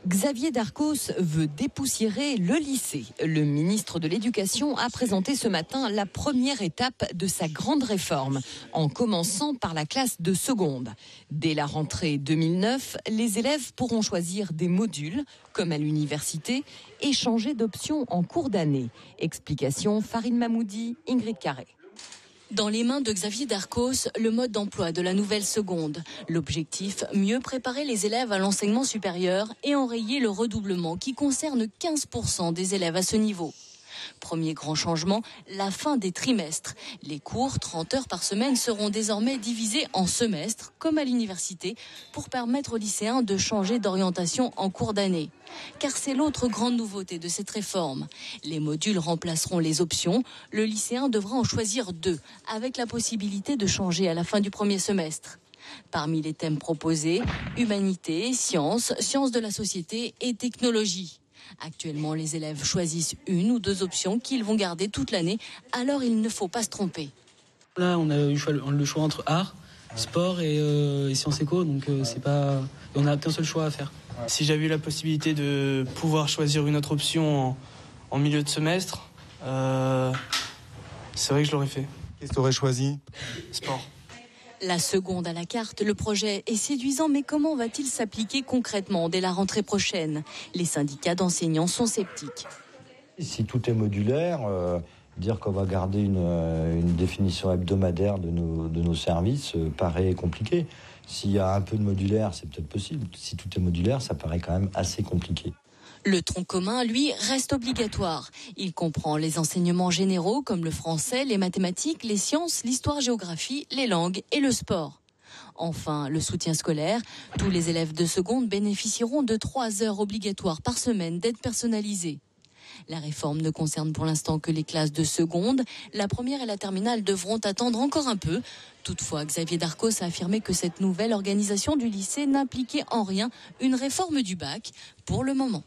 Xavier Darcos veut dépoussiérer le lycée. Le ministre de l'Éducation a présenté ce matin la première étape de sa grande réforme, en commençant par la classe de seconde. Dès la rentrée 2009, les élèves pourront choisir des modules, comme à l'université, et changer d'option en cours d'année. Explication Farine Mahmoudi, Ingrid Carré. Dans les mains de Xavier Darcos, le mode d'emploi de la nouvelle seconde. L'objectif, mieux préparer les élèves à l'enseignement supérieur et enrayer le redoublement qui concerne 15% des élèves à ce niveau. Premier grand changement, la fin des trimestres. Les cours, 30 heures par semaine, seront désormais divisés en semestres, comme à l'université, pour permettre aux lycéens de changer d'orientation en cours d'année. Car c'est l'autre grande nouveauté de cette réforme. Les modules remplaceront les options. Le lycéen devra en choisir 2, avec la possibilité de changer à la fin du premier semestre. Parmi les thèmes proposés, humanité, sciences, sciences de la société et technologie. Actuellement, les élèves choisissent 1 ou 2 options qu'ils vont garder toute l'année, alors il ne faut pas se tromper. Là, on a eu le choix entre art, sport et sciences éco, donc on n'a qu'un seul choix à faire. Si j'avais eu la possibilité de pouvoir choisir une autre option en milieu de semestre, c'est vrai que je l'aurais fait. Qu'est-ce que tu aurais choisi ? Sport. La seconde à la carte, le projet est séduisant, mais comment va-t-il s'appliquer concrètement dès la rentrée prochaine ? Les syndicats d'enseignants sont sceptiques. Si tout est modulaire, dire qu'on va garder une définition hebdomadaire de nos services paraît compliqué. S'il y a un peu de modulaire, c'est peut-être possible. Si tout est modulaire, ça paraît quand même assez compliqué. Le tronc commun, lui, reste obligatoire. Il comprend les enseignements généraux comme le français, les mathématiques, les sciences, l'histoire-géographie, les langues et le sport. Enfin, le soutien scolaire. Tous les élèves de seconde bénéficieront de 3 heures obligatoires par semaine d'aide personnalisée. La réforme ne concerne pour l'instant que les classes de seconde. La première et la terminale devront attendre encore un peu. Toutefois, Xavier Darcos a affirmé que cette nouvelle organisation du lycée n'impliquait en rien une réforme du bac pour le moment.